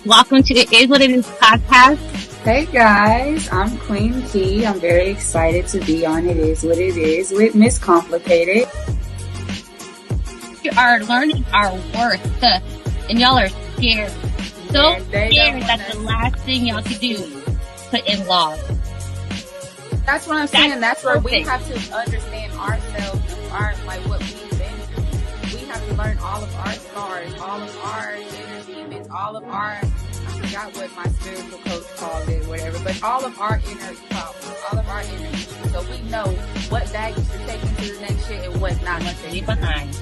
Welcome to It Is What It Is podcast. Hey guys, I'm Queen Key. I'm very excited to be on It Is What It Is with Miss Komplicated. We are learning our worth, and y'all are scared. So scared that the last thing y'all can do is put in laws. That's what I'm saying. That's where we have to understand ourselves, what we've been through. We have to learn all of our scars, all of our inner demons, all of our, I forgot what my spiritual coach called it, whatever, but all of our inner problems, all of our inner issues. So we know what baggage to take into the next shit and what not to leave behind.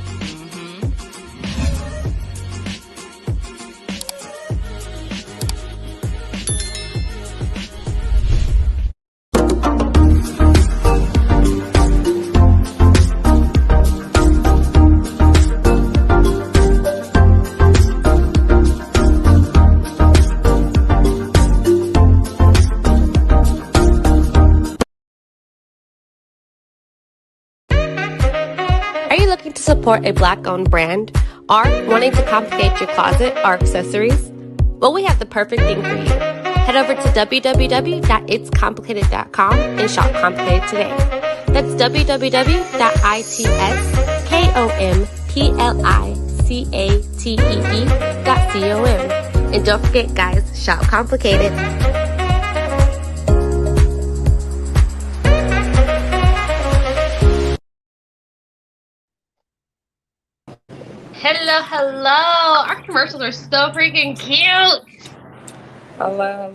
Are you looking to support a Black-owned brand or wanting to complicate your closet or accessories? Well, we have the perfect thing for you. Head over to www.itscomplicated.com and shop Complicated today. That's www.itscomplicated.com. And don't forget, guys, shop Complicated. Hello. Our commercials are so freaking cute. Hello.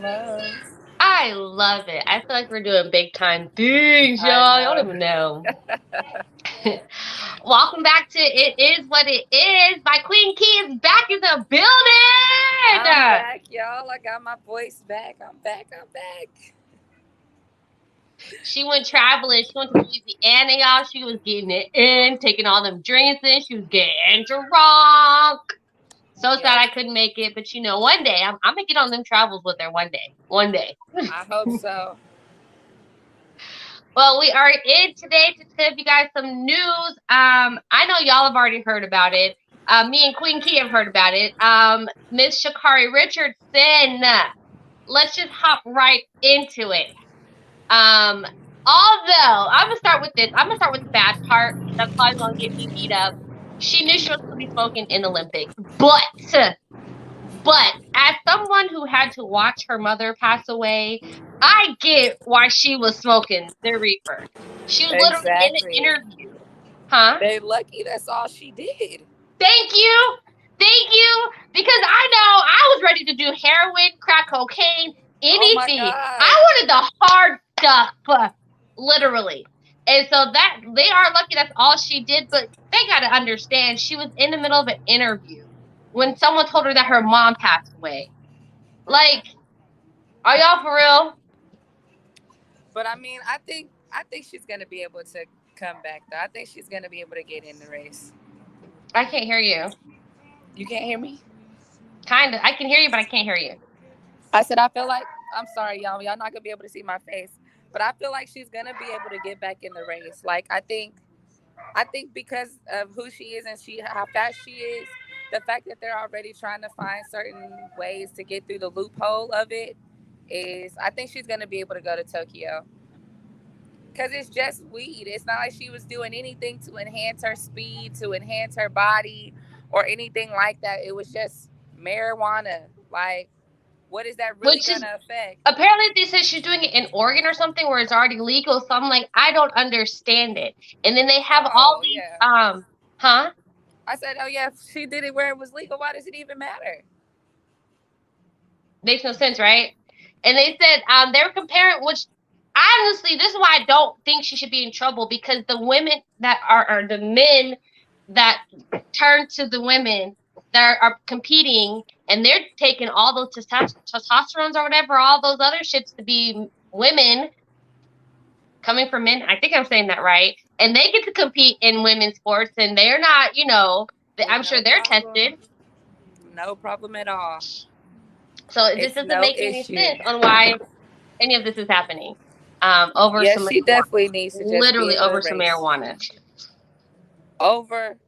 I love it. I feel like we're doing big time things, y'all. I don't even know. Welcome back to It Is What It Is. My Queen Key is back in the building. I'm back, y'all. I got my voice back. I'm back. She went traveling. She went to Louisiana, y'all. She was getting it in, taking all them drinks in. She was getting drunk. So sad I couldn't make it, but one day I'm gonna get on them travels with her. One day. I hope so. Well, we are in today to give you guys some news. I know y'all have already heard about it. Me and Queen Key have heard about it. Miss Sha'Carri Richardson. Let's just hop right into it. Although I'm gonna start with this. I'm gonna start with the bad part. That's probably gonna get me beat up. She knew she was gonna be smoking in the Olympics, but as someone who had to watch her mother pass away, I get why she was smoking the reefer. She was literally in an interview. Huh? They're lucky that's all she did. Thank you. Because I know I was ready to do heroin, crack cocaine, anything. I wanted the hard stuff, literally. And so that they are lucky that's all she did, but they got to understand she was in the middle of an interview when someone told her that her mom passed away. Like, are y'all for real? But I mean, I think she's gonna be able to come back though. I think she's gonna be able to get in the race. I can't hear you. You can't hear me? Kind of. I can hear you, but I can't hear you. I said I feel like, I'm sorry, y'all. Y'all not gonna be able to see my face, but I feel like she's gonna be able to get back in the race. Like I think because of who she is and how fast she is, the fact that they're already trying to find certain ways to get through the loophole of it is, I think she's gonna be able to go to Tokyo. Because it's just weed. It's not like she was doing anything to enhance her speed, to enhance her body, or anything like that. It was just marijuana. Like, what is that really going to affect? Apparently, they said she's doing it in Oregon or something where it's already legal. So I'm like, I don't understand it. And then they have all these, huh? I said, oh yeah, if she did it where it was legal, why does it even matter? Makes no sense, right? And they said they were comparing, which honestly, this is why I don't think she should be in trouble, because the women that are the men that turn to the women that are competing, and they're taking all those testosterones or whatever, all those other shits to be women coming from men. I think I'm saying that right. And they get to compete in women's sports, and they're not, I'm sure they're tested. No problem at all. So it just doesn't make any sense on why any of this is happening. Over some she definitely needs to just literally over some marijuana. Over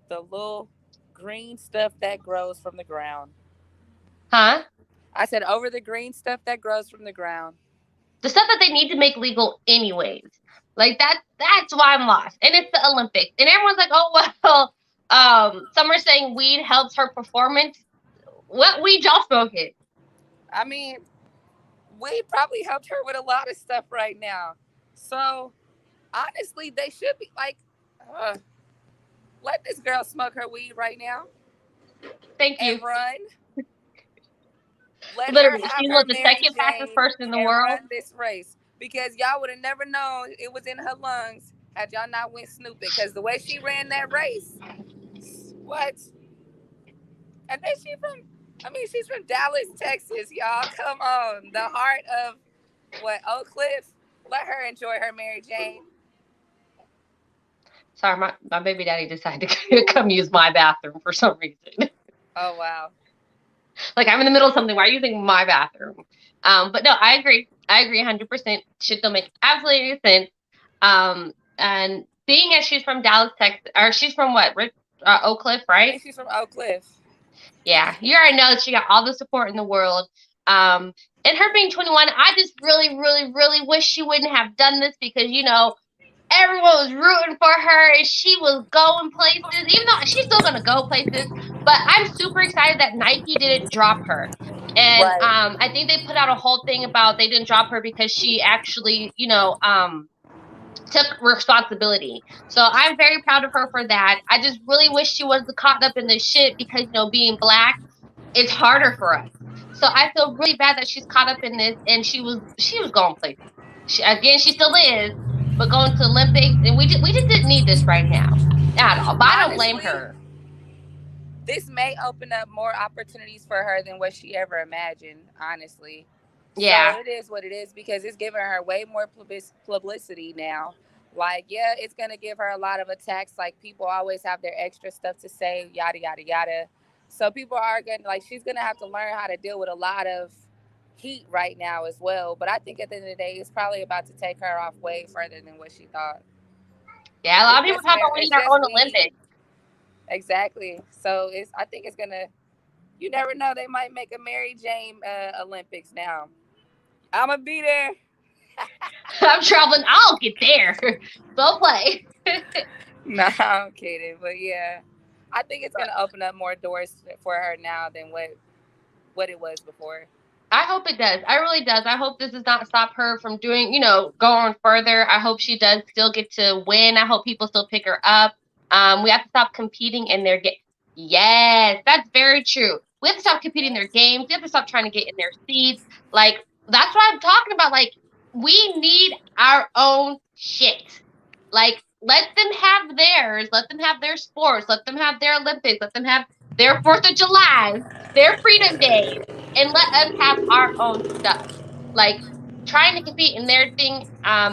the little green stuff that grows from the ground. Huh? I said over the green stuff that grows from the ground. The stuff that they need to make legal anyways. Like that's why I'm lost. And it's the Olympics. And everyone's like, oh well, some are saying weed helps her performance. What weed y'all smoking? I mean, weed probably helped her with a lot of stuff right now. So honestly, they should be like, let this girl smoke her weed right now Thank you. and run. Let Literally, her have she's her the Mary second fastest Jane person in the and world. run this race because y'all would have never known it was in her lungs had y'all not went snooping. Because the way she ran that race, what? And then she's from Dallas, Texas, y'all. Come on, the heart of what Oak Cliff. Let her enjoy her Mary Jane. Sorry, my baby daddy decided to come use my bathroom for some reason. Oh wow. Like I'm in the middle of something. Why are you using my bathroom? But no, I agree. I agree 100%. Shit don't make absolutely any sense. And being as she's from Dallas, Texas, or she's from what? Oak Cliff, I right? think she's from Oak Cliff. Yeah, you already know that she got all the support in the world. And her being 21, I just really, really, really wish she wouldn't have done this because, you know, everyone was rooting for her and she was going places, even though she's still going to go places. But I'm super excited that Nike didn't drop her. And Right. I think they put out a whole thing about they didn't drop her because she actually, you know, took responsibility. So I'm very proud of her for that. I just really wish she wasn't caught up in this shit because, you know, being black, it's harder for us. So I feel really bad that she's caught up in this and she was going places. She still is, but going to Olympics and we just didn't need this right now at all. But I don't blame Honestly, her. this may open up more opportunities for her than what she ever imagined, honestly. Yeah. So it is what it is because it's giving her way more publicity now. Like, yeah, it's going to give her a lot of attacks. Like, people always have their extra stuff to say, yada, yada, yada. So people are going to, like, she's going to have to learn how to deal with a lot of heat right now as well. But I think at the end of the day, it's probably about to take her off way further than what she thought. Yeah, a lot of people talk about we It's need our just own weed. Olympics. Exactly. So I think it's going to, you never know. They might make a Mary Jane Olympics now. I'm going to be there. I'm traveling. I'll get there. Go play. No, I'm kidding. But yeah, I think it's going to open up more doors for her now than what it was before. I hope it does. I really does. I hope this does not stop her from doing, you know, going further. I hope she does still get to win. I hope people still pick her up. We have to stop competing in their game. Yes, that's very true. We have to stop competing in their games. We have to stop trying to get in their seats. Like, that's what I'm talking about. Like, we need our own shit. Like, let them have theirs. Let them have their sports. Let them have their Olympics. Let them have their 4th of July, their Freedom Day, and let us have our own stuff. Like, trying to compete in their thing,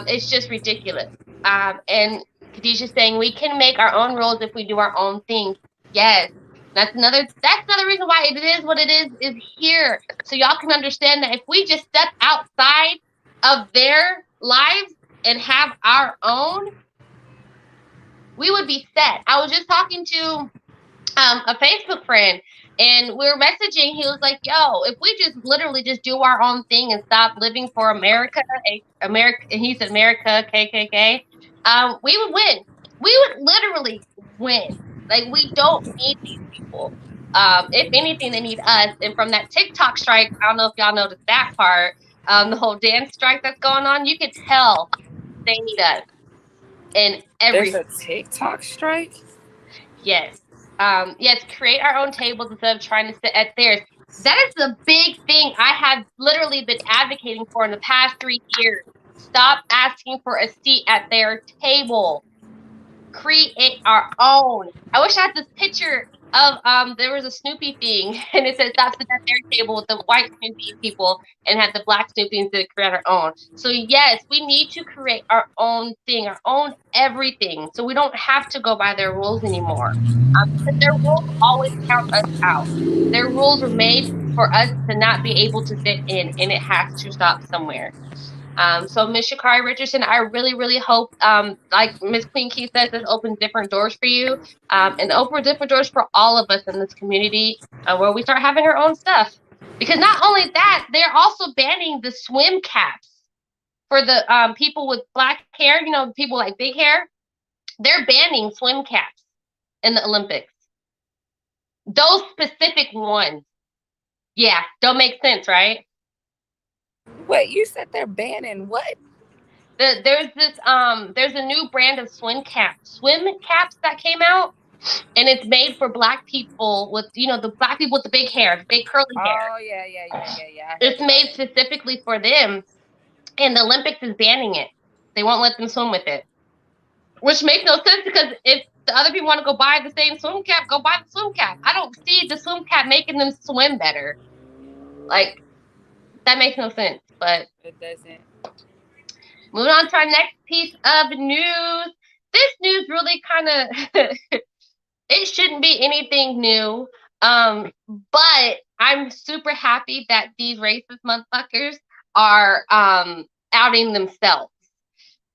it's just ridiculous. And Khadijah's saying we can make our own rules if we do our own thing. Yes. That's another reason why it is what it is here. So y'all can understand that if we just step outside of their lives and have our own, we would be set. I was just talking to a Facebook friend and we were messaging. He was like, yo, if we just literally just do our own thing and stop living for America, America, and he said America, KKK, we would win. We would literally win. Like, we don't need these people. If anything, they need us. And from that TikTok strike, I don't know if y'all noticed that part, the whole dance strike that's going on, you could tell they need us. And There's a TikTok strike? Yes. Yes, create our own tables instead of trying to sit at theirs. That is the big thing I have literally been advocating for in the past 3 years. Stop asking for a seat at their table. Create our own. I wish I had this picture of there was a Snoopy thing and it said stop sitting at their table with the white Snoopy people and had the black Snoopy instead of create our own. So yes, we need to create our own thing, our own everything. So we don't have to go by their rules anymore. Because their rules always count us out. Their rules were made for us to not be able to fit in, and it has to stop somewhere. So Miss Shakari Richardson, I really, really hope, like Miss Queen Key says, this opens different doors for you, and open different doors for all of us in this community, where we start having our own stuff. Because not only that, they're also banning the swim caps for the people with black hair. You know, people like big hair. They're banning swim caps in the Olympics. Those specific ones. Yeah, don't make sense, right? Wait, you said they're banning what? There's a new brand of swim caps that came out, and it's made for black people with, you know, the black people with the big hair, the big curly hair. Oh yeah. I heard It's about made it. specifically for them, and the Olympics is banning it. They won't let them swim with it, which makes no sense because if the other people want to go buy the same swim cap, go buy the swim cap. I don't see the swim cap making them swim better. Like, that makes no sense. But It doesn't. moving on to our next piece of news. This news really kind of it shouldn't be anything new. But I'm super happy that these racist motherfuckers are outing themselves.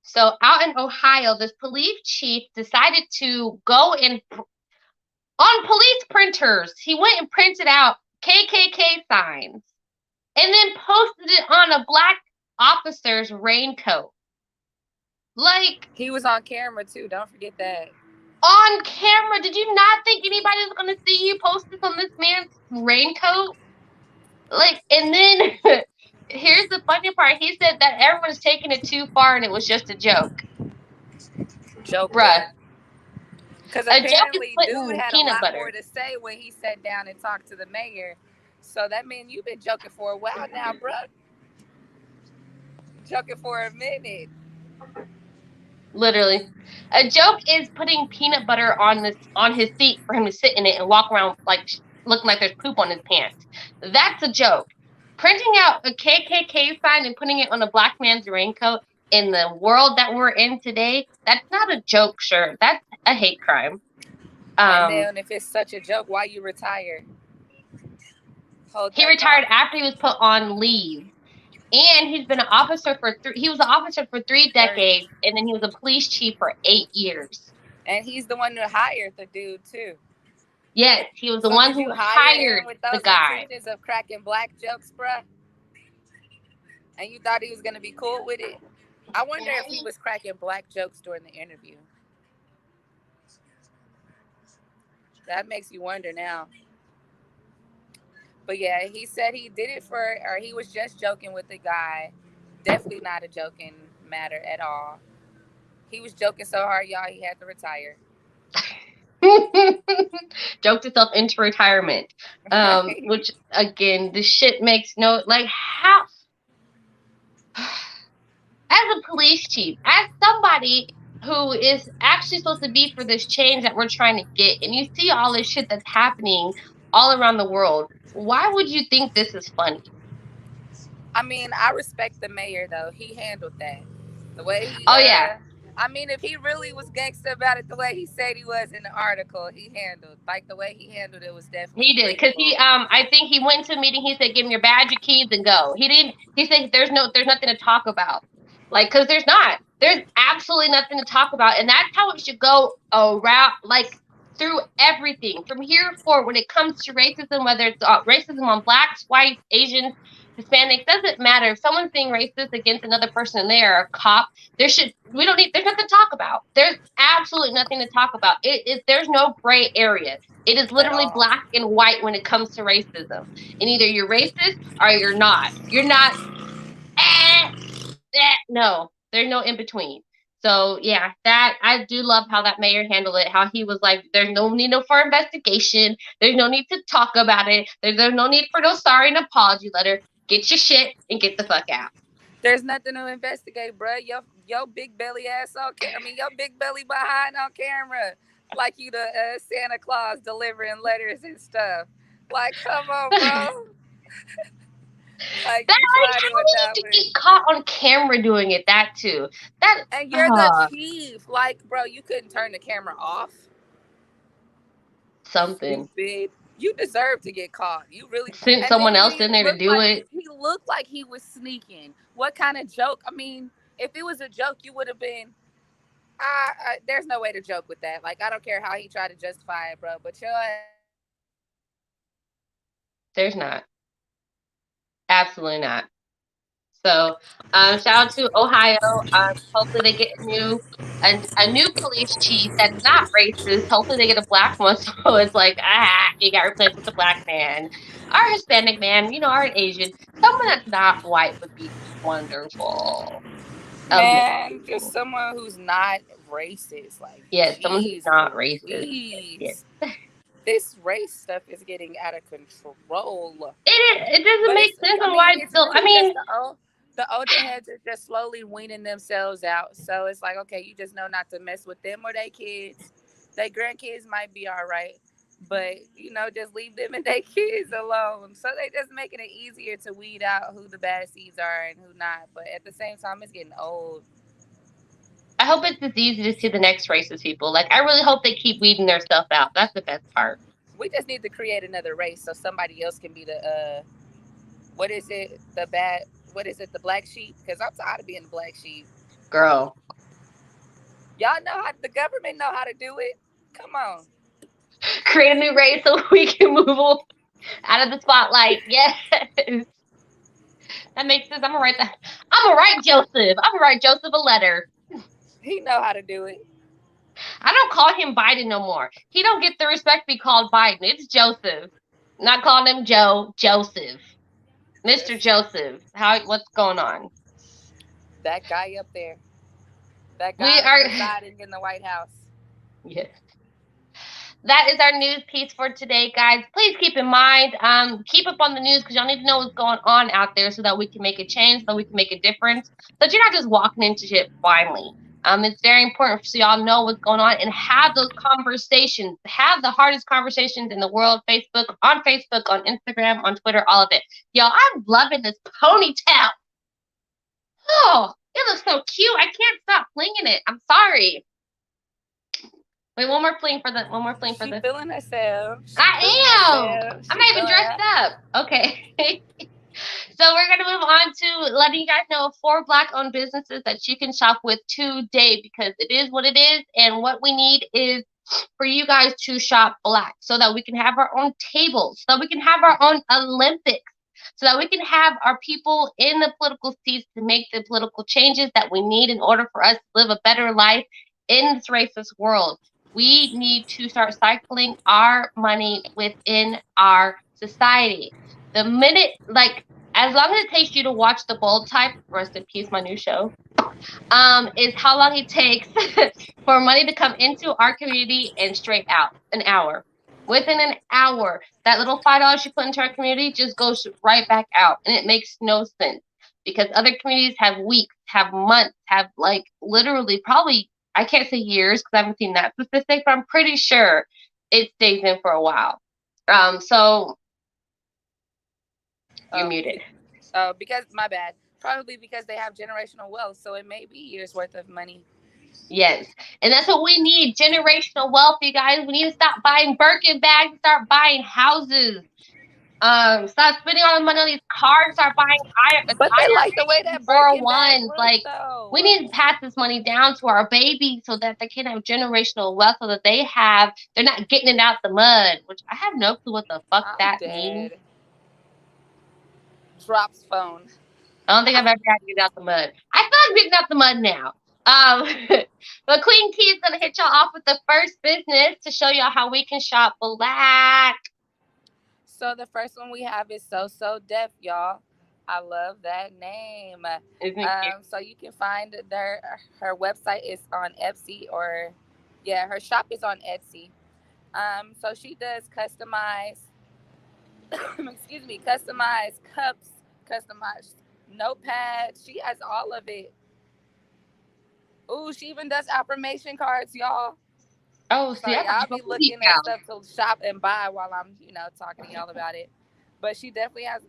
So out in Ohio, this police chief decided to go and on police printers, he went and printed out KKK signs and then posted it on a black officer's raincoat. Like, He was on camera too. Don't forget that. on camera, did you not think anybody was going to see you post this on this man's raincoat? Like, and then here's the funny part. He said that everyone's taking it too far and it was just a joke. Joke. Bruh. Because A joke is apparently dude putting had a peanut lot butter. more to say when he sat down and talked to the mayor. So that means you've been joking for a while now, bro. Joking for a minute. Literally. A joke is putting peanut butter on his seat for him to sit in it and walk around like looking like there's poop on his pants. That's a joke. Printing out a KKK sign and putting it on a black man's raincoat in the world that we're in today, that's not a joke, sure. That's a hate crime. And then if it's such a joke, why you retire? He retired after he was put on leave. And he's been an officer for he was an officer for 3 decades, and then he was a police chief for 8 years. And he's the one who hired the dude too. Yes, he was the one who hired with those the guy. intentions of cracking black jokes, bruh. And you thought he was gonna be cool with it? I wonder if he was cracking black jokes during the interview. That makes you wonder now. But yeah, he said he did it or he was just joking with the guy. Definitely not a joking matter at all. He was joking so hard, y'all, he had to retire. Joked himself into retirement. Which, again, this shit makes no, like, how? As a police chief, as somebody who is actually supposed to be for this change that we're trying to get, and you see all this shit that's happening all around the world, why would you think this is funny? I mean, I respect the mayor, though. He handled that. The way he... yeah. I mean, if he really was gangster about it the way he said he was in the article, he handled... Like, the way he handled it was definitely... He did, because he, I think he went to a meeting, he said, give him your badge, your keys, and go. He said, there's nothing to talk about. Like, because there's absolutely nothing to talk about, and that's how it should go around, like, through everything from here forward when it comes to racism, whether it's racism on blacks, whites, Asians, Hispanics, doesn't matter. If someone's being racist against another person and they are a cop, there's nothing to talk about. There's absolutely nothing to talk about. There's no gray area. It is literally black and white when it comes to racism. And either you're racist or you're not. You're not, no, there's no in between. So yeah, that I do love how that mayor handled it. How he was like, "There's no need for investigation. There's no need to talk about it. There's no need for no sorry and apology letter. Get your shit and get the fuck out." There's nothing to investigate, bro. Your big belly ass on camera. I mean, your big belly behind on camera, like you the Santa Claus delivering letters and stuff. Like, come on, bro. Like, how do you get caught on camera doing it? That too. And you're the chief. Like, bro, you couldn't turn the camera off. Something. Stupid. You deserve to get caught. You really sent someone else in there to do it. He looked like he was sneaking. What kind of joke? I mean, if it was a joke, you would have been. There's no way to joke with that. Like, I don't care how he tried to justify it, bro. But there's not. Absolutely not. So, shout out to Ohio. Hopefully they get a new police chief that's not racist. Hopefully they get a black one, so it's like he got replaced with a black man, or Hispanic man, or an Asian. Someone that's not white would be wonderful. Man, just Amazing. someone who's not racist. Like, Yes, someone who's jeez, not racist. Yes. Louise. This race stuff is getting out of control. It doesn't But make it's, sense I on mean, why it's it's still. I really just mean, the older heads are just slowly weaning themselves out. So it's like, okay, you just know not to mess with them or their kids. Their grandkids might be all right, but just leave them and their kids alone. So they just making it easier to weed out who the bad seeds are and who not. But at the same time, it's getting old. I hope it's as easy to see the next racist people. Like, I really hope they keep weeding their stuff out. That's the best part. We just need to create another race so somebody else can be the what is it? The bad. What is it? The black sheep? Because I'm tired of being the black sheep. Girl. Y'all know how the government know how to do it. Come on. Create a new race so we can move out of the spotlight. Yes. That makes sense. I'm gonna write that. I'm gonna write Joseph. I'm gonna write Joseph a letter. He know how to do it. I don't call him Biden no more. He don't get the respect to be called Biden. It's Joseph. Not calling him Joe. Joseph. Mr. Joseph. What's going on? That guy up there. That We guy are residing in the White House. Yes. That is our news piece for today, guys. Please keep in mind, keep up on the news because y'all need to know what's going on out there so that we can make a change, so we can make a difference, so that you're not just walking into shit blindly. It's very important so y'all know what's going on and have those conversations. Have the hardest conversations in the world. on Instagram, on Twitter, all of it. Y'all, I'm loving this ponytail. Oh, it looks so cute. I can't stop flinging it. I'm sorry. Wait, one more fling for the. She feeling herself. I am. I'm not even dressed up. Okay. So we're gonna move on to letting you guys know of 4 Black-owned businesses that you can shop with today because it is what it is, and what we need is for you guys to shop Black so that we can have our own tables, so that we can have our own Olympics, so that we can have our people in the political seats to make the political changes that we need in order for us to live a better life in this racist world. We need to start cycling our money within our society. The minute, like, as long as it takes you to watch The Bold Type, rest in peace, my new show, is how long it takes for money to come into our community and straight out. An hour. Within an hour, that little $5 you put into our community just goes right back out. And it makes no sense because other communities have weeks, have months, have like literally probably, I can't say years because I haven't seen that statistic, but I'm pretty sure it stays in for a while. So you're muted. Oh, because my bad. Probably because they have generational wealth, so it may be years worth of money. Yes, and that's what we need: generational wealth, you guys. We need to stop buying Birkin bags and start buying houses. Stop spending all the money on these cars. Start buying But they like the way that Birkin bag 401s. looks, Like, though. we need to pass this money down to our babies so that they can have generational wealth, so that they're not getting it out the mud. Which I have no clue what the fuck that means. Drops phone. I don't think I've ever had to get out the mud. I feel like getting out the mud now. But Queen Key is going to hit y'all off with the first business to show y'all how we can shop Black. So the first one we have is So Def, y'all. I love that name. So you can find her website is on Etsy her shop is on Etsy. So she does customized customized cups, customized notepads. She has all of it. Ooh, she even does affirmation cards, y'all. Oh, see, I'll be looking at stuff to shop and buy while I'm, talking to y'all about it. But she definitely has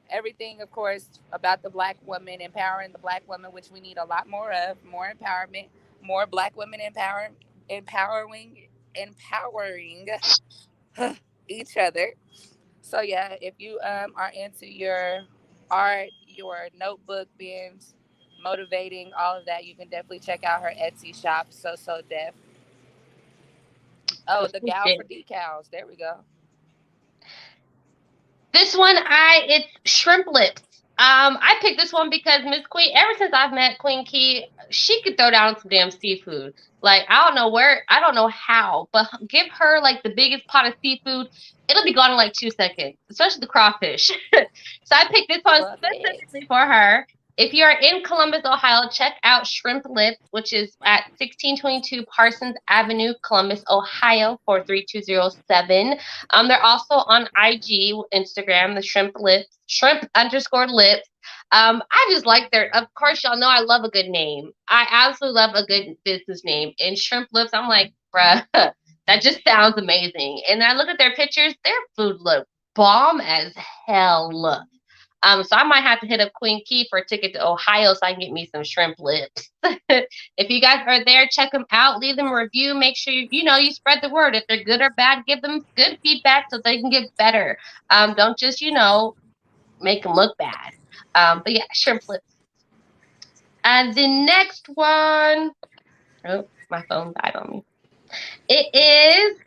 everything, of course, about the Black woman, empowering the Black woman, which we need a lot more of, more empowerment, more Black women empowering each other. So yeah, if you are into your art, your notebook bins, motivating, all of that, you can definitely check out her Etsy shop, So Def. Oh, the gal for decals. There we go. This one, it's shrimp lips. I picked this one because Miss Queen, ever since I've met Queen Key, she could throw down some damn seafood. Like, I don't know where, I don't know how, but give her like the biggest pot of seafood, it'll be gone in like 2 seconds, especially the crawfish. So I picked this one Love it. specifically for her. If you are in Columbus, Ohio, check out Shrimp Lips, which is at 1622 Parsons Avenue, Columbus, Ohio, 43207. They're also on IG, Instagram, the Shrimp Lips, shrimp_lips. I just like of course, y'all know I love a good name. I absolutely love a good business name. And Shrimp Lips, I'm like, bruh, that just sounds amazing. And I look at their pictures, their food look bomb as hell. So I might have to hit up Queen Key for a ticket to Ohio so I can get me some Shrimp Lips. If you guys are there, check them out. Leave them a review. Make sure you spread the word. If they're good or bad, give them good feedback so they can get better. Don't just make them look bad. But yeah, Shrimp Lips. And the next one, oh, my phone died on me. It is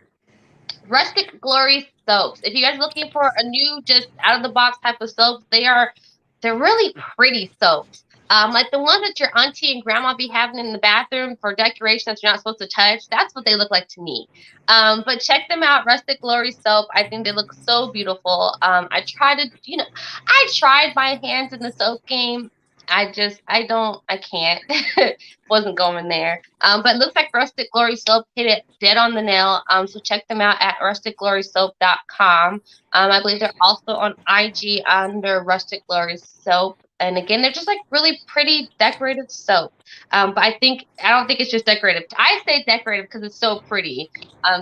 Rustic Glory soaps. If you guys are looking for a new, just out of the box type of soaps, they're really pretty soaps. Like the ones that your auntie and grandma be having in the bathroom for decoration that you're not supposed to touch. That's what they look like to me. But check them out, Rustic Glory soap. I think they look so beautiful. I tried my hands in the soap game. I can't. Wasn't going there. But it looks like Rustic Glory Soap hit it dead on the nail. So check them out at rusticglorysoap.com. I believe they're also on IG under Rustic Glory Soap. And again, they're just like really pretty decorative soap. But I don't think it's just decorative. I say decorative because it's so pretty.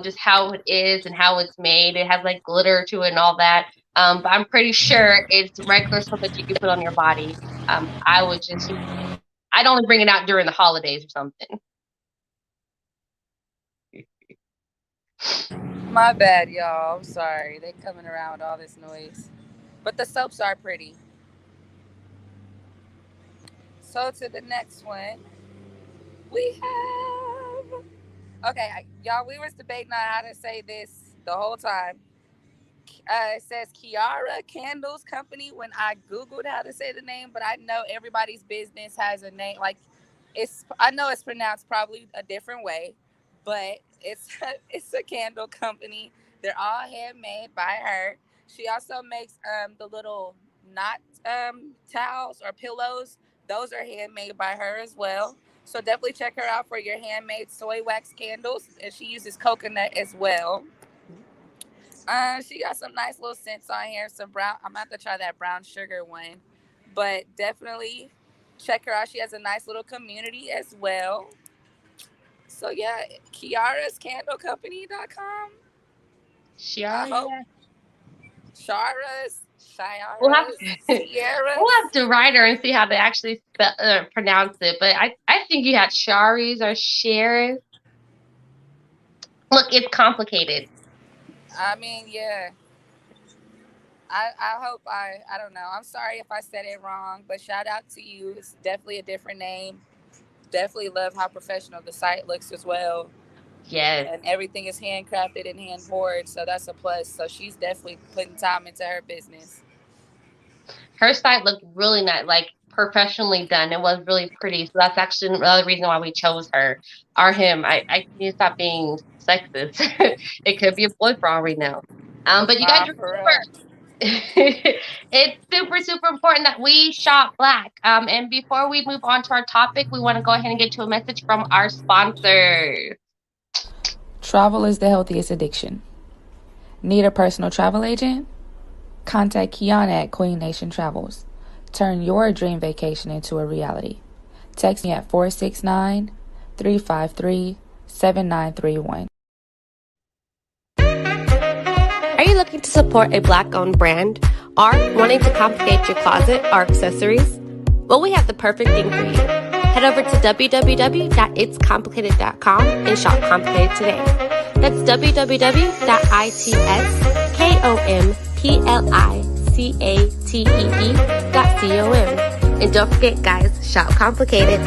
Just how it is and how it's made. It has like glitter to it and all that. But I'm pretty sure it's regular soap that you can put on your body. I'd only bring it out during the holidays or something. My bad, y'all. I'm sorry. They coming around with all this noise. But the soaps are pretty. So to the next one, we have... Okay, y'all, we was debating on how to say this the whole time. It says Kiara Candles Company when I Googled how to say the name, but I know everybody's business has a name. Like, I know it's pronounced probably a different way, but it's a candle company. They're all handmade by her. She also makes the little knot towels or pillows. Those are handmade by her as well. So definitely check her out for your handmade soy wax candles. And she uses coconut as well. She got some nice little scents on here. Some brown. I'm gonna have to try that brown sugar one, but definitely check her out. She has a nice little community as well. So yeah, kiarascandlecompany.com. We'll have to write her and see how they actually pronounce it. But I think you had Shari's or Sharis. Look, it's complicated. I mean, yeah. I hope I don't know. I'm sorry if I said it wrong, but shout out to you. It's definitely a different name. Definitely love how professional the site looks as well. Yes. And everything is handcrafted and hand poured, so that's a plus. So she's definitely putting time into her business. Her site looked really nice, like professionally done. It was really pretty. So that's actually another reason why we chose her or him. I need to stop being sexist. It could be a boy for all we know. But you guys remember, it's super, super important that we shop black. And before we move on to our topic, we want to go ahead and get to a message from our sponsor. Travel is the healthiest addiction. Need a personal travel agent? Contact Kiana at Queen Nation Travels. Turn your dream vacation into a reality. Text me at 469-353-7931. Are you looking to support a black-owned brand or wanting to complicate your closet or accessories? Well, we have the perfect thing for you. Head over to www.itscomplicated.com and shop Complicated today. That's www.itscomplicated.com. And don't forget, guys, shop Complicated.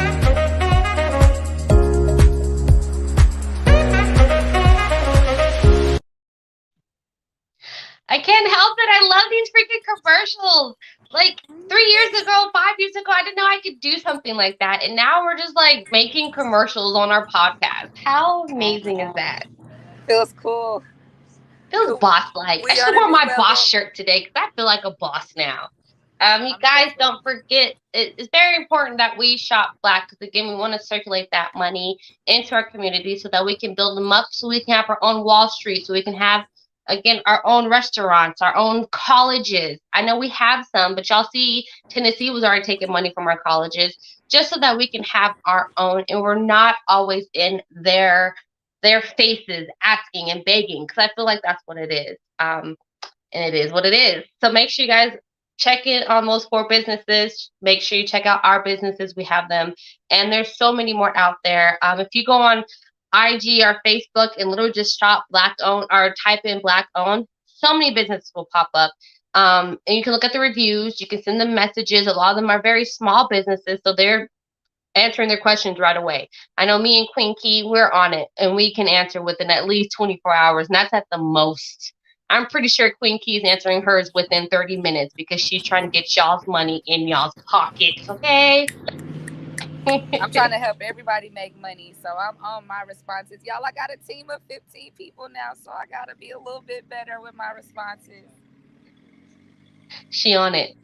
I can't help it. I love these freaking commercials. Like 3 years ago, 5 years ago, I didn't know I could do something like that. And now we're just like making commercials on our podcast. How amazing is that? Feels cool. Feels Cool. boss like. I We should on have a worn new my boss level. shirt today because I feel like a boss now. You I'm guys definitely. don't forget, it's very important that we shop black because, again, we want to circulate that money into our community so that we can build them up, so we can have our own Wall Street, so we can have, again, our own restaurants, our own colleges. I know we have some, but y'all see Tennessee was already taking money from our colleges just so that we can have our own, and we're not always in their faces asking and begging, because I feel like that's what it is. And it is what it is. So make sure you guys check in on those 4 businesses. Make sure you check out our businesses. We have them. And there's so many more out there. If you go on IG or Facebook and literally just shop black owned or type in black owned, so many businesses will pop up. And you can look at the reviews. You can send them messages. A lot of them are very small businesses, so they're answering their questions right away. I know me and Queen Key, we're on it, and we can answer within at least 24 hours, and that's at the most. I'm pretty sure Queen Key's answering hers within 30 minutes because she's trying to get y'all's money in y'all's pockets, okay? I'm trying to help everybody make money, so I'm on my responses. Y'all, I got a team of 15 people now, so I gotta be a little bit better with my responses. She on it.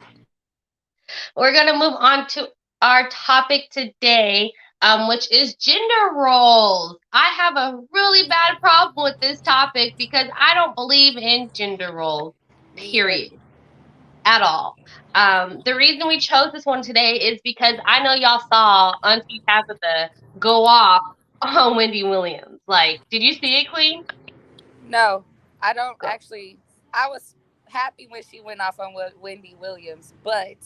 We're going to move on to our topic today, which is gender roles. I have a really bad problem with this topic because I don't believe in gender roles, period, at all. The reason we chose this one today is because I know y'all saw Auntie Tabitha go off on Wendy Williams. Like, did you see it, Queen? No, I don't actually. I was happy when she went off on Wendy Williams, but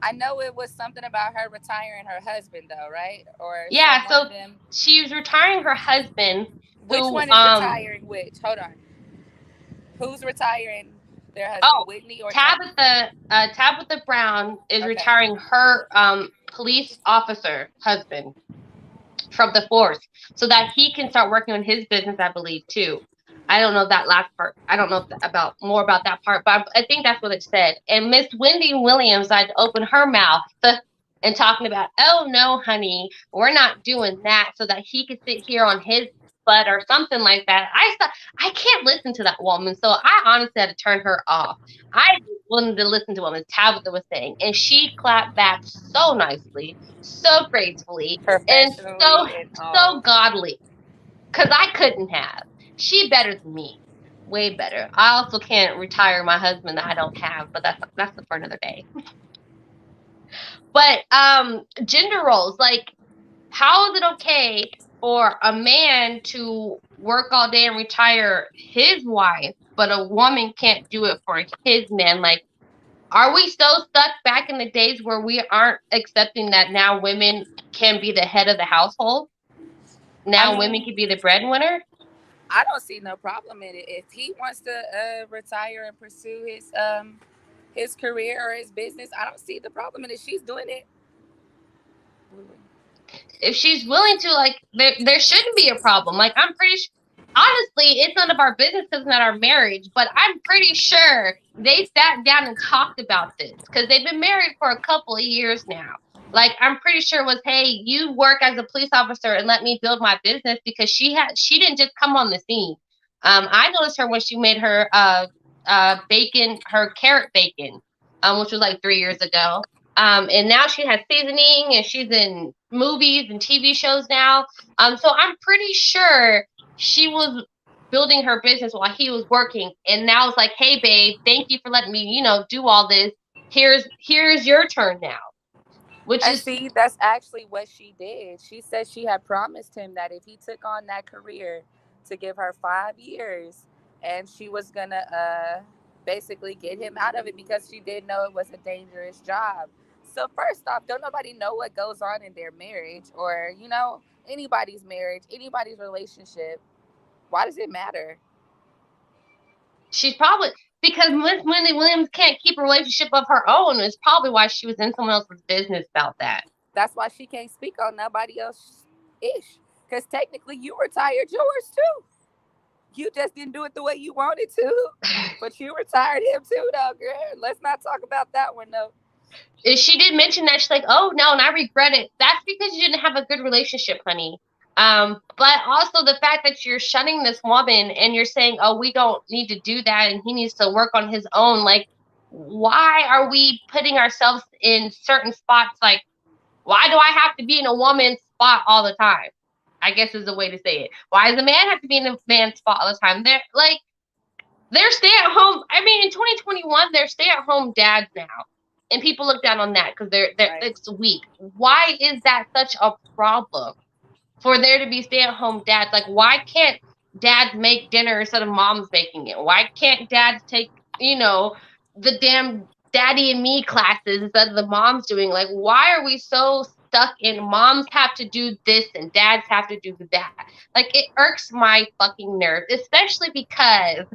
I know it was something about her retiring her husband, though, right? Or Yeah, one so of them. she was retiring her husband. Which Who, one is retiring which? Hold on. Who's retiring their husband, oh, Whitney or Tabitha Brown is Okay. retiring her police officer husband from the force so that he can start working on his business, I believe, too. I don't know that last part. I don't know about more about that part, but I think that's what it said. And Miss Wendy Williams had to open her mouth and talking about, oh no, honey, we're not doing that, so that he could sit here on his butt or something like that. I can't listen to that woman, so I honestly had to turn her off. I wanted to listen to what Miss Tabitha was saying, and she clapped back so nicely, so gracefully, and professionally and so all. godly. Because I couldn't have. She better than me. Way better. I also can't retire my husband that I don't have, but that's for another day. But gender roles, like, how is it okay for a man to work all day and retire his wife, but a woman can't do it for his man? Like, are we so stuck back in the days where we aren't accepting that now women can be the head of the household? I Now women mean, can be the breadwinner? I don't see no problem in it. If he wants to retire and pursue his career or his business, I don't see the problem in it. She's doing it. If she's willing to, like, there shouldn't be a problem. Like, I'm pretty sure, honestly, it's none of our business because it's not our marriage, but I'm pretty sure they sat down and talked about this because they've been married for a couple of years now. Like, I'm pretty sure it was, hey, you work as a police officer and let me build my business, because she didn't just come on the scene. I noticed her when she made her carrot bacon, which was like 3 years ago. And now she has seasoning, and she's in movies and TV shows now. So I'm pretty sure she was building her business while he was working, and now it's like, hey, babe, thank you for letting me, do all this. Here's your turn now. Which And is, see, that's actually what she did. She said she had promised him that if he took on that career, to give her 5 years, and she was gonna basically get him out of it because she did know it was a dangerous job. So first off, don't nobody know what goes on in their marriage, or anybody's marriage, anybody's relationship. Why does it matter? she's probably, because Miss Wendy Williams can't keep a relationship of her own. Is probably why she was in someone else's business about that. That's why she can't speak on nobody else ish. Because technically you retired yours too. You just didn't do it the way you wanted to, but you retired him too, though, girl. Let's not talk about that one, though. She did mention that. She's like, oh no, and I regret it. That's because you didn't have a good relationship, honey. But also the fact that you're shunning this woman and you're saying, oh, we don't need to do that and he needs to work on his own. Like, why are we putting ourselves in certain spots? Like, why do I have to be in a woman's spot all the time? I guess is the way to say it. Why does a man have to be in a man's spot all the time? They're stay-at-home. I mean, in 2021, they're stay-at-home dads now. And people look down on that because they're Right. it's weak. Why is that such a problem for there to be stay-at-home dads? Like, why can't dads make dinner instead of moms making it? Why can't dads take, the damn daddy and me classes instead of the moms doing? Like, why are we so stuck in moms have to do this and dads have to do that? Like, it irks my fucking nerve, especially because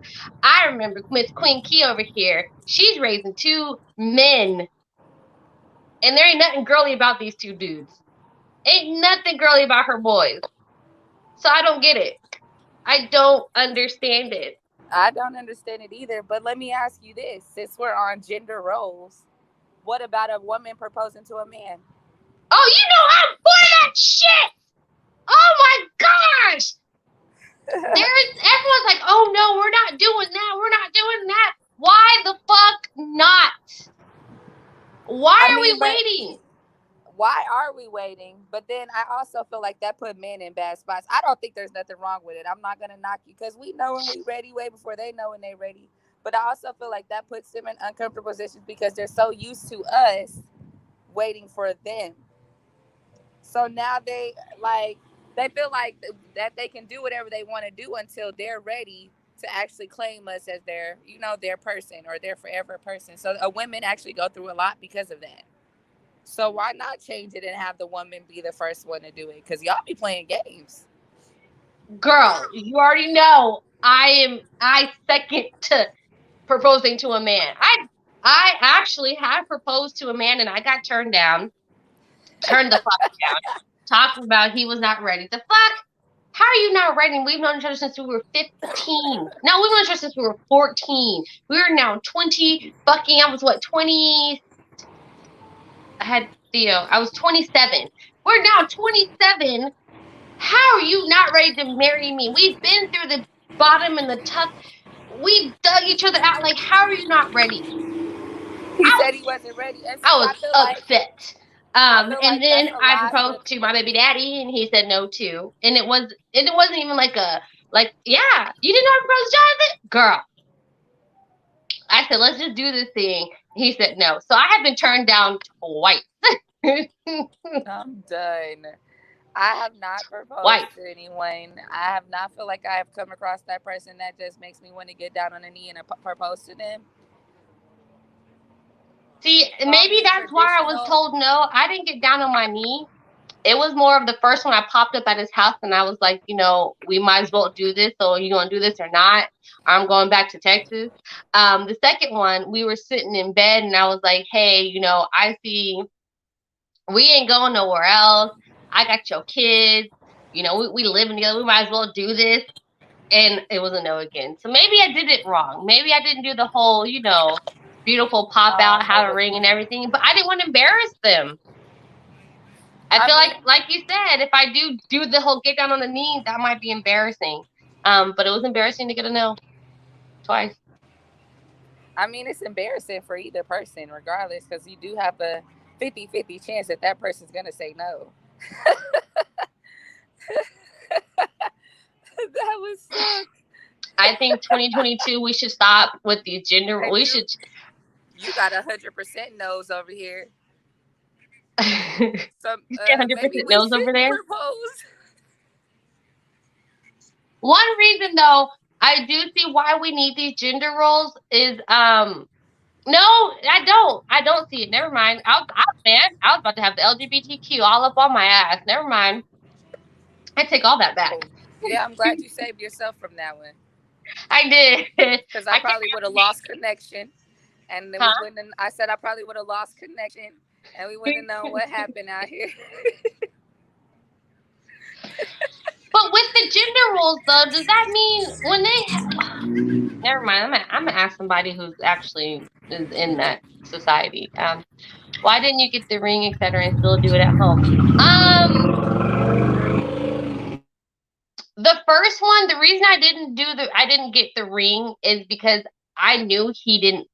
I remember Miss Queen Key over here. She's raising 2 men, and there ain't nothing girly about these 2 dudes. Ain't nothing girly about her boys. So I don't get it. I don't understand it. I don't understand it either. But let me ask you this: since we're on gender roles, what about a woman proposing to a man? Oh, I'm for that shit. Oh my gosh. Everyone's like, oh no, we're not doing that. We're not doing that. Why the fuck not? Why are we waiting? Why are we waiting? But then I also feel like that put men in bad spots. I don't think there's nothing wrong with it. I'm not gonna knock you because we know when we ready way before they know when they ready. But I also feel like that puts them in uncomfortable positions because they're so used to us waiting for them. So now they feel like that they can do whatever they want to do until they're ready to actually claim us as their person or their forever person. So women actually go through a lot because of that. So why not change it and have the woman be the first one to do it? Because y'all be playing games. Girl, you already know I second to proposing to a man. I actually had proposed to a man and I got turned down. Turned the fuck down. Talking about he was not ready. The fuck? How are you not ready? We've known each other since we were 15. No, we've known each other since we were 14. We are now 20. Fucking, I was 20. I had Theo. I was 27. We're now 27. How are you not ready to marry me? We've been through the bottom and the top. We dug each other out. Like, how are you not ready? He said he wasn't ready. And I was upset. And then I proposed to my baby daddy, and he said no too. And it wasn't even yeah, you didn't know I proposed to Jonathan, girl. I said let's just do this thing. He said no, so I have been turned down twice. I'm done. I have not proposed to anyone. I have not feel like I have come across that person that just makes me want to get down on a knee and propose to them. See, maybe that's why I was told no. I didn't get down on my knee. It was more of the first one I popped up at his house and I was like, we might as well do this. So you going to do this or not? I'm going back to Texas. The second one, we were sitting in bed and I was like, hey, I see we ain't going nowhere else. I got your kids. We living together. We might as well do this. And it was a no again. So maybe I did it wrong. Maybe I didn't do the whole, beautiful pop out, have a ring and everything. But I didn't want to embarrass them. I feel like you said, if I do the whole get down on the knee, that might be embarrassing. But it was embarrassing to get a no twice. I mean, it's embarrassing for either person, regardless, because you do have a 50-50 chance that person's going to say no. That was sick. I think 2022, we should stop with these gender. We should. You got 100% no's over here. Some 100% no's over there. Propose. One reason, though, I do see why we need these gender roles is no, I don't see it. Never mind. I was about to have the LGBTQ all up on my ass. Never mind. I take all that back. Yeah, I'm glad you saved yourself from that one. I did. Because I probably would have lost connection. And then I said I probably would have lost connection. And we wouldn't know what happened out here. But But with the gender roles, though, does that mean when they? Never mind. I'm gonna ask somebody who's actually is in that society. Why didn't you get the ring, etc., and still do it at home? The first one, the reason I didn't get the ring is because I knew he didn't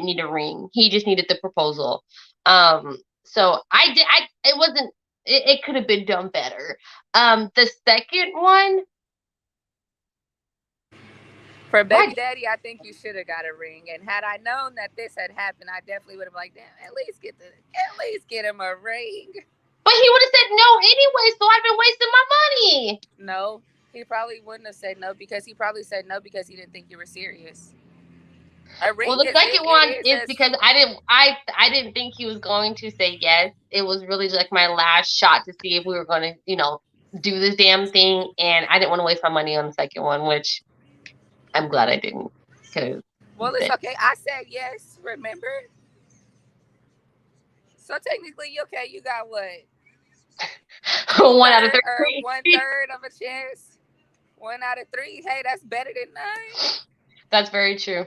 need a ring. He just needed the proposal. So it wasn't it could have been done better. The second one, For why baby daddy, I think you should have got a ring. And had I known that this had happened, I definitely would have like, damn, at least get him a ring. but he would have said no anyway, so I've been wasting my money. No, he probably wouldn't have said no because he probably said no because he didn't think you were serious. A ring Well, the is second one is as because I didn't think he was going to say yes. It was really like my last shot to see if we were going to, do this damn thing, and I didn't want to waste my money on the second one, which I'm glad I didn't. Well, it's okay. I said yes, remember? So technically, okay, you got what? 1 out of 3. Or 1/3 of a chance. 1 out of 3. Hey, that's better than 9. That's very true.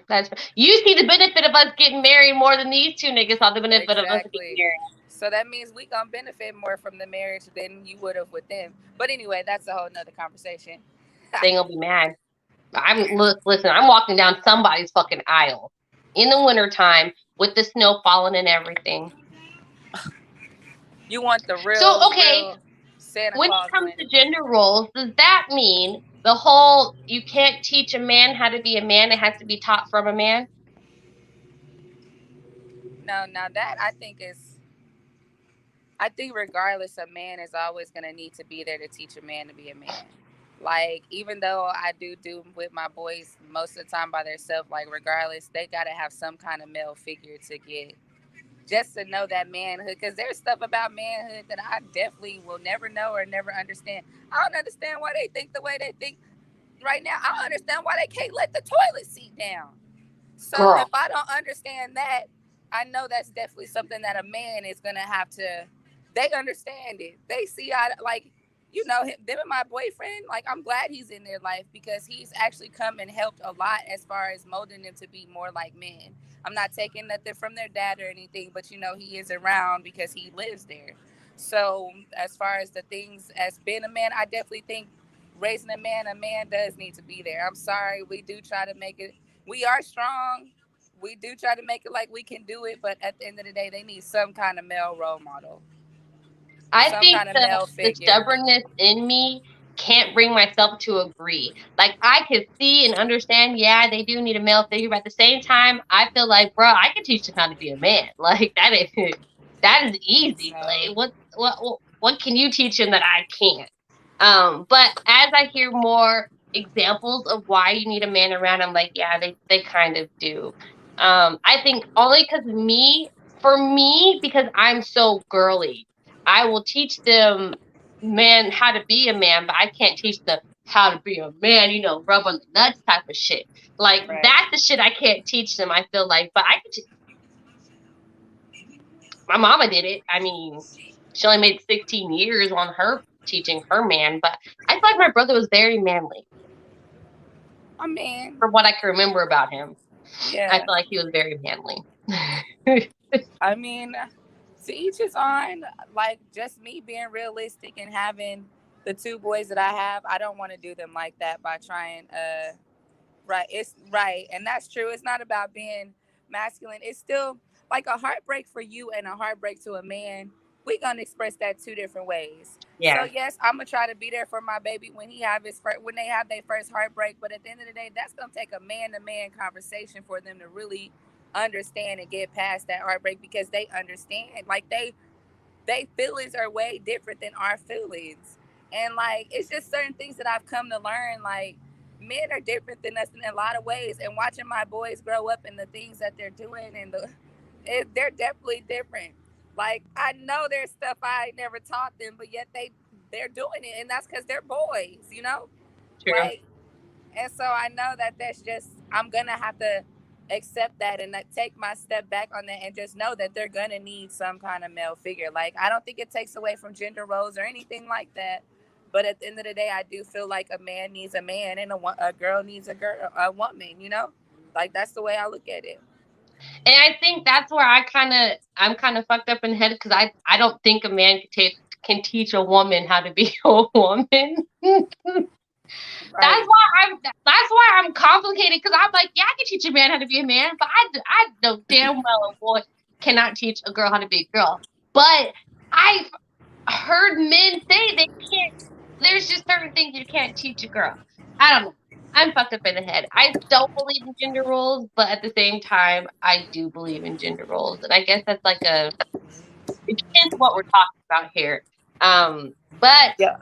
You see the benefit of us getting married more than these two niggas saw the benefit of us getting married. So that means we gonna benefit more from the marriage than you would have with them. But anyway, that's a whole nother conversation. They gonna be mad. Listen, I'm walking down somebody's fucking aisle in the wintertime with the snow falling and everything. You want the real Santa when Claus it comes win. to gender roles, does that mean the whole you can't teach a man how to be a man, it has to be taught from a man? No, now that I think regardless, a man is always gonna need to be there to teach a man to be a man. Like, even though I do with my boys most of the time by themselves, like regardless, they gotta have some kind of male figure to get just to know that manhood. Because there's stuff about manhood that I definitely will never know or never understand. I don't understand why they think the way they think right now. I don't understand why they can't let the toilet seat down. So Girl. if I don't understand that, I know that's definitely something that a man is gonna have to. They understand it. They see how, like, them and my boyfriend. Like, I'm glad he's in their life because he's actually come and helped a lot as far as molding them to be more like men. I'm not taking nothing from their dad or anything, but he is around because he lives there. So as far as the things as being a man, I definitely think raising a man does need to be there. I'm sorry, we do try to make it. We are strong. We do try to make it like we can do it, but at the end of the day, they need some kind of male role model. I think the stubbornness in me can't bring myself to agree. Like, I can see and understand, yeah, they do need a male figure, but at the same time, I feel like, bro, I can teach them how to be a man. Like, that is easy. Like, what can you teach them that I can't? But as I hear more examples of why you need a man around, I'm like, yeah, they kind of do. I think only for me, because I'm so girly, I will teach them man how to be a man, but I can't teach them how to be a man, rub on the nuts type of shit. Like, that's the shit I can't teach them, I feel like. But I could my mama did it. I mean, she only made 16 years on her teaching her man, but I feel like my brother was very manly. I mean, from what I can remember about him, yeah, I feel like he was very manly. I mean, to each his own. Like, just me being realistic and having the 2 boys that I have, I don't want to do them like that by trying. It's right, and that's true. It's not about being masculine. It's still like a heartbreak for you and a heartbreak to a man. We're gonna express that 2 different ways. Yeah. So yes, I'm gonna try to be there for my baby when they have their first heartbreak. But at the end of the day, that's gonna take a man-to-man conversation for them to really understand and get past that heartbreak, because they understand. Like, they feelings are way different than our feelings, and like, it's just certain things that I've come to learn. Like, men are different than us in a lot of ways, and watching my boys grow up and the things that they're doing, and they're definitely different. Like, I know there's stuff I never taught them, but yet they're doing it, and that's because they're boys. True. Like, and so I know that's just, I'm gonna have to accept that and take my step back on that, and just know that they're gonna need some kind of male figure. Like, I don't think it takes away from gender roles or anything like that, But at the end of the day, I do feel like a man needs a man and a girl needs a woman, you know? Like, that's the way I look at it. And I think that's where I'm kind of fucked up in the head because I don't think a man can teach a woman how to be a woman. Right. That's why I'm complicated because I'm like, yeah, I can teach a man how to be a man, but I know damn well a boy cannot teach a girl how to be a girl. But I've heard men say they can't. There's just certain things you can't teach a girl. I don't know. I'm fucked up in the head. I don't believe in gender roles, but at the same time, I do believe in gender roles, and I guess that's like a. It depends what we're talking about here. Um, but Yeah.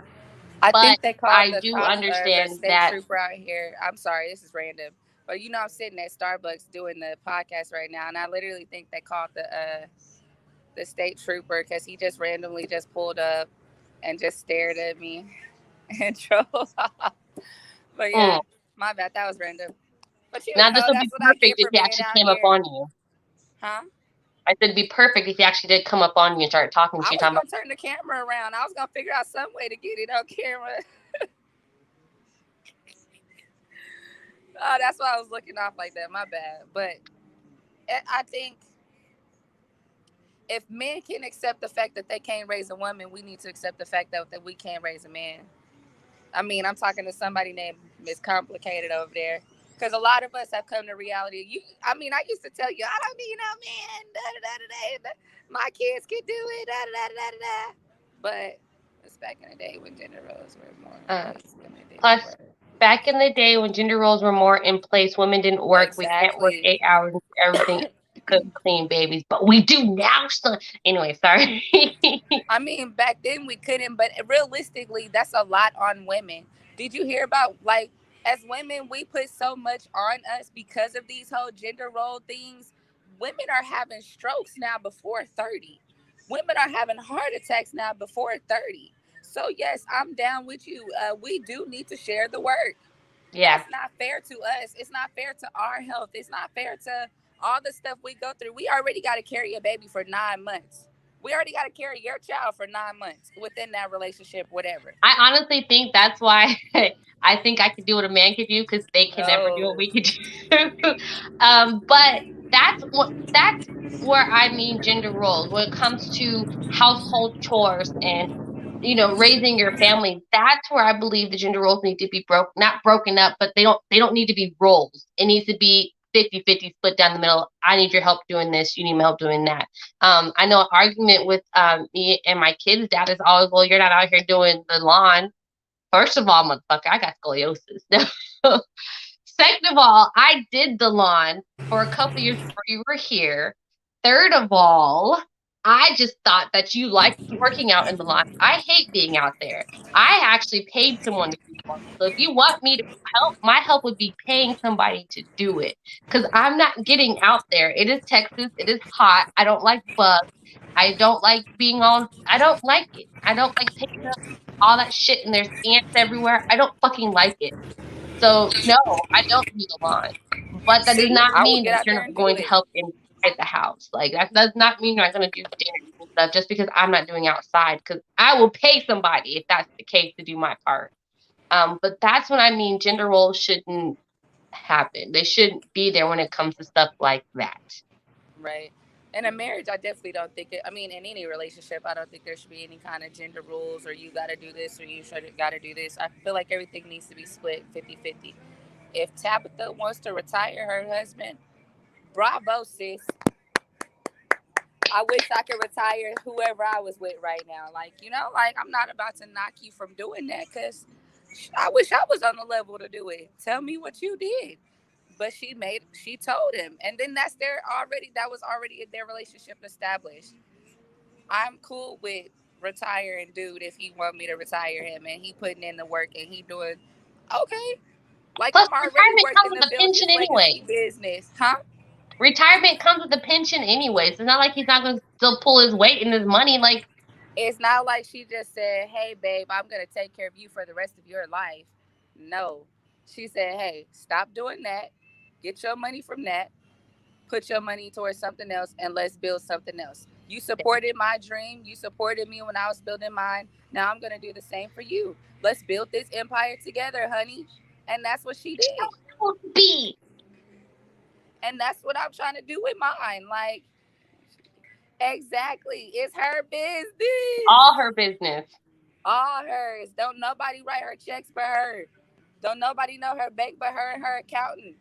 I but think they called I do the understand state that. trooper out here. I'm sorry, this is random, but you know, I'm sitting at Starbucks doing the podcast right now, and I literally think they called the state trooper because he just randomly just pulled up and just stared at me and drove off. But yeah, Mm, my bad. That was random. But you now this know, would be that's what I perfect get if for he being actually out came up here, on you. huh? I said it'd be perfect if he actually did come up on you and start talking to I you, was talking about. gonna turn the camera around. I was gonna figure out some way to get it on camera. Oh, that's why I was looking off like that. My bad. But I think if men can accept the fact that they can't raise a woman, we need to accept the fact that we can't raise a man. I mean, I'm talking to somebody named Miss Komplicated over there. Because a lot of us have come to reality. I mean, I used to tell you, I don't need no man. Da, da, da, da, da. My kids can do it. Da, da, da, da, da. But it's back in the day when gender roles were more in Uh, place. Women didn't Plus, work. back in the day when gender roles were more in place, women didn't work. We can't work Exactly. 8 hours and do everything, cook, clean babies, but we do now, son. Anyway, sorry. I mean, back then we couldn't, but realistically, that's a lot on women. Did you hear about, like, as women, we put so much on us because of these whole gender role things? Women are having strokes now before 30. Women are having heart attacks now before 30. So, yes, I'm down with you. We do need to share the work. Yeah, That's not fair to us. It's not fair to our health. It's not fair to all the stuff we go through. We already got to carry a baby for 9 months. We already got to carry your child for 9 months within that relationship, whatever. I honestly think that's why I think I could do what a man could do because they can never do what No. we could do. But that's where I mean gender roles when it comes to household chores and raising your family. That's where I believe the gender roles need to be not broken up, but they don't need to be roles. It needs to be 50-50 split down the middle. I need your help doing this, you need my help doing that. I know an argument with me and my kids' dad is always, well, you're not out here doing the lawn. First of all, motherfucker, I got scoliosis. Second of all, I did the lawn for a couple years before you were here. Third of all, I just thought that you liked working out in the lawn. I hate being out there. I actually paid someone to do the lawn. So if you want me to help, my help would be paying somebody to do it. Because I'm not getting out there. It is Texas. It is hot. I don't like bugs. I don't like I don't like it. I don't like picking up all that shit and there's ants everywhere. I don't fucking like it. So no, I don't do the lawn. But that does See, not I will mean get that out you're there not and do going to it. help inside the house. Like that does not mean you're not going to do dinners and stuff just because I'm not doing outside. Because I will pay somebody if that's the case to do my part. But that's what I mean. Gender roles shouldn't happen. They shouldn't be there when it comes to stuff like that. Right. In a marriage, I definitely don't think it. I mean, in any relationship, I don't think there should be any kind of gender rules or you got to do this or you should got to do this. I feel like everything needs to be split 50-50. If Tabitha wants to retire her husband, bravo, sis. I wish I could retire whoever I was with right now. Like, like I'm not about to knock you from doing that because I wish I was on the level to do it. Tell me what you did. But she told him. And then that was already their relationship established. I'm cool with retiring dude if he want me to retire him and he putting in the work and he doing okay. Like Plus, I'm already retirement comes working to with a build pension this legacy anyway. business, huh? Retirement comes with a pension anyways. It's not like he's not going to still pull his weight in his money. Like, It's not like she just said, "Hey, babe, I'm gonna take care of you for the rest of your life." No, she said, "Hey, stop doing that. Get your money from that. Put your money towards something else, and let's build something else." You supported my dream. You supported me when I was building mine. Now I'm going to do the same for you. Let's build this empire together, honey. And that's what she did. Be. And that's what I'm trying to do with mine. Like, exactly. It's her business. All her business. All hers. Don't nobody write her checks but her. Don't nobody know her bank but her and her accountant.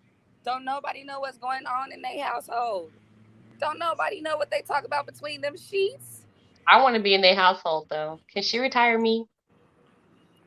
Don't nobody know what's going on in their household. Don't nobody know what they talk about between them sheets. I want to be in their household though. Can she retire me?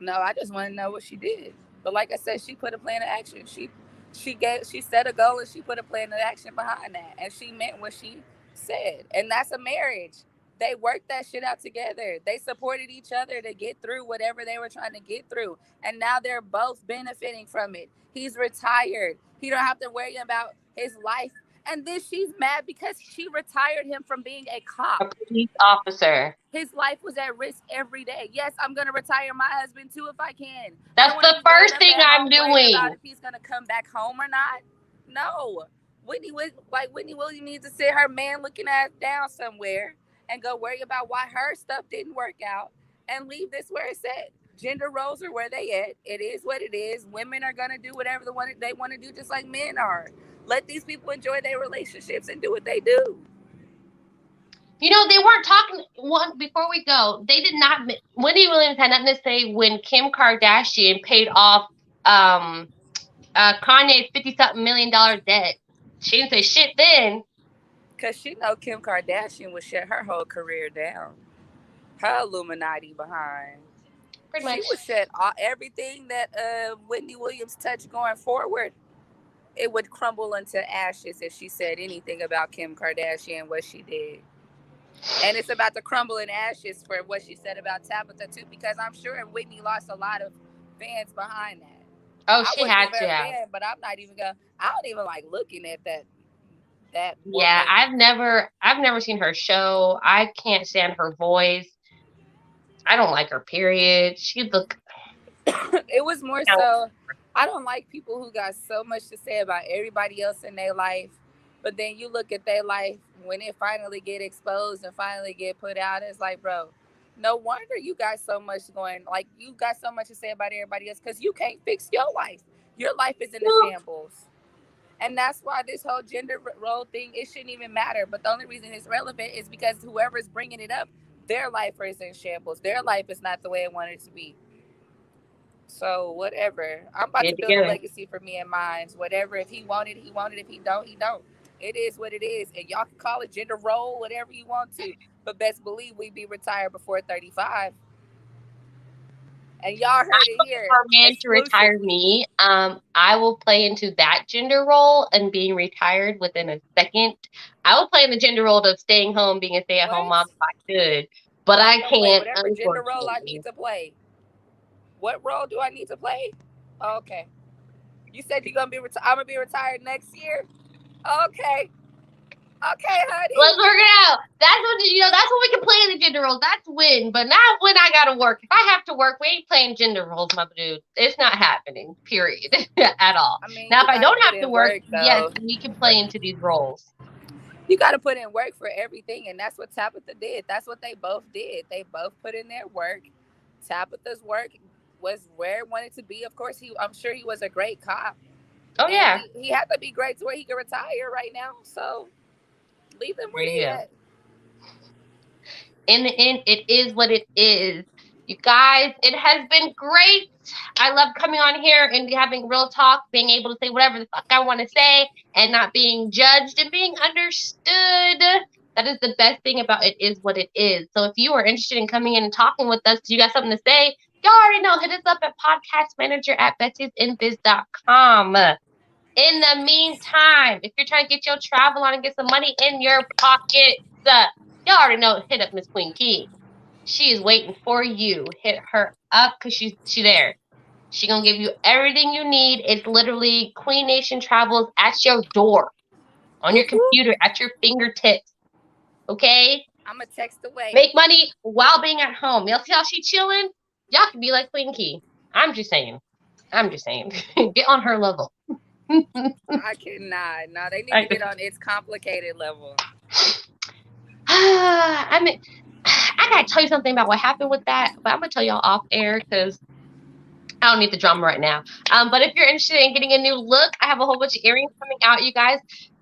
No, I just want to know what she did. But like I said, she put a plan of action. She set a goal and she put a plan of action behind that. And she meant what she said. And that's a marriage. They worked that shit out together. They supported each other to get through whatever they were trying to get through. And now they're both benefiting from it. He's retired. He don't have to worry about his life. And then she's mad because she retired him from being a cop. A police officer. His life was at risk every day. Yes, I'm going to retire my husband too if I can. That's the first thing I'm doing. About if he's going to come back home or not. No. Whitney Williams needs to sit her man looking ass down somewhere and go worry about why her stuff didn't work out and leave this where it's at. Gender roles are where they at. It is what it is. Women are going to do whatever they want to do just like men are. Let these people enjoy their relationships and do what they do. You know, they weren't talking before we go. They did not. Wendy Williams had nothing to say when Kim Kardashian paid off Kanye's $50-something million debt. She didn't say shit then. Because she know Kim Kardashian would shut her whole career down. Her Illuminati behind. Pretty much. She would shut everything that Wendy Williams touched going forward. It would crumble into ashes if she said anything about Kim Kardashian, what she did. And it's about to crumble in ashes for what she said about Tabitha, too, because I'm sure Whitney lost a lot of fans behind that. Oh, she had to have. But I'm not even going to, I don't even like looking at that. Yeah, I've never seen her show. I can't stand her voice. I don't like her, period. She look. It was more so, I don't like people who got so much to say about everybody else in their life, but then you look at their life when it finally get exposed and finally get put out, it's like, bro, no wonder you got so much you got so much to say about everybody else because you can't fix your life. Your life is in the shambles. And that's why this whole gender role thing, it shouldn't even matter. But the only reason it's relevant is because whoever's bringing it up, their life is in shambles. Their life is not the way it wanted to be. So whatever. I'm about to build a legacy for me and mine. Whatever. If he wanted, he wanted. If he don't, he don't. It is what it is. And y'all can call it gender role, whatever you want to. But best believe we be retired before 35. And y'all heard it here. For a man to retire me, I will play into that gender role and being retired within a second. I will play in the gender role of staying home, being a stay-at-home mom if I could. But I can't. Whatever gender role I need to play. What role do I need to play? Oh, okay. You said you're gonna be I'm gonna be retired next year. Okay. Okay, honey. Let's work it out. That's what we can play in the gender roles. That's when, but not when I gotta work. If I have to work, we ain't playing gender roles, my dude. It's not happening, period. At all. I mean, now if I don't have to work, yes, we can play into these roles. You gotta put in work for everything, and that's what Tabitha did. That's what they both did. They both put in their work. Tabitha's work was where it wanted to be. Of course, I'm sure he was a great cop. Oh, yeah. He had to be great to where he could retire right now. So leave him where he at. In the end, it is what it is. You guys, it has been great. I love coming on here and having real talk, being able to say whatever the fuck I want to say and not being judged and being understood. That is the best thing about it is what it is. So if you are interested in coming in and talking with us, you got something to say, y'all already know. Hit us up at podcastmanager@betsysinbiz.com. In the meantime, if you're trying to get your travel on and get some money in your pockets, y'all already know. Hit up Miss Queen Key. She is waiting for you. Hit her up because she's there. She's going to give you everything you need. It's literally Queen Nation Travels at your door, on your computer, at your fingertips. Okay? I'm going to text away. Make money while being at home. Y'all see how she chilling? Y'all can be like Queen Key. I'm just saying. Get on her level. I cannot. No, they need to get on It's Complicated level. I mean, I gotta tell you something about what happened with that, but I'm gonna tell y'all off air because I don't need the drama right now. But if you're interested in getting a new look, I have a whole bunch of earrings coming out, you guys.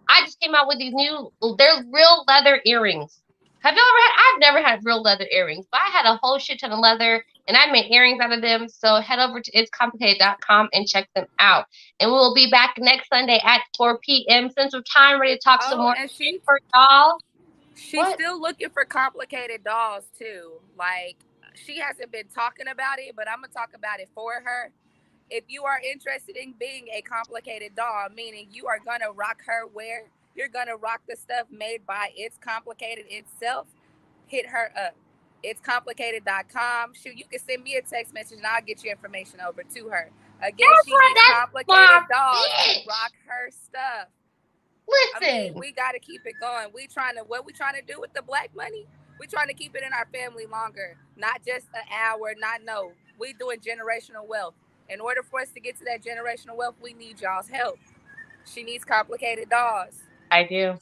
I just came out with these they're real leather earrings. Have you ever had? I've never had real leather earrings, but I had a whole shit ton of leather and I made earrings out of them. So head over to itscomplicated.com and check them out. And we will be back next Sunday at 4 p.m. Central Time, ready to talk some Oh, more and shit for y'all. she's What? still looking for complicated dolls too. Like, she hasn't been talking about it, but I'm gonna talk about it for her. If you are interested in being a complicated doll, meaning you are gonna rock her wear, you're gonna rock the stuff made by It's Complicated itself, hit her up. It's complicated.com. Shoot, you can send me a text message and I'll get your information over to her. Again, That's she what needs that's my complicated dolls to bitch. rock her stuff. I mean, Listen. we got to keep it going. What we trying to do with the black money? We trying to keep it in our family longer, not just an hour. Not no. We doing generational wealth. In order for us to get to that generational wealth, we need y'all's help. She needs complicated dolls. I do.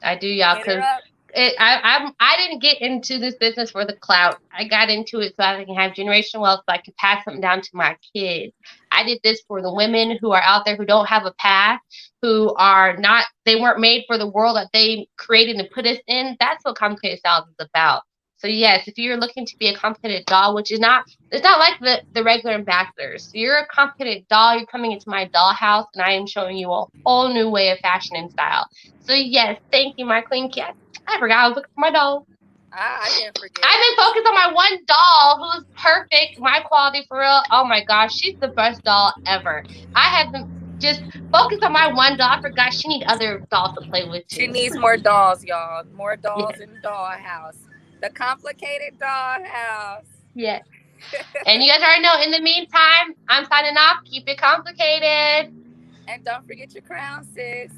I do, y'all, Hit her because up. I didn't get into this business for the clout. I got into it so I can have generational wealth, so I can pass something down to my kids. I did this for the women who are out there who don't have a path, who are not, they weren't made for the world that they created and put us in. That's what Complicated Styles is about. So yes, if you're looking to be a complicated doll, which is not, it's not like the regular ambassadors. You're a complicated doll. You're coming into my dollhouse, and I am showing you a whole new way of fashion and style. So yes, thank you, my queen cat. I forgot I was looking for my doll. I didn't forget. I've been focused on my one doll who's perfect, my quality for real. Oh my gosh, she's the best doll ever. I have been just focused on my one doll. I forgot she needs other dolls to play with She too. needs more dolls, y'all. More Yeah, dolls in the dollhouse. The complicated dollhouse. yeah. And you guys already know. In the meantime, I'm signing off. Keep it complicated. And don't forget your crown, sis.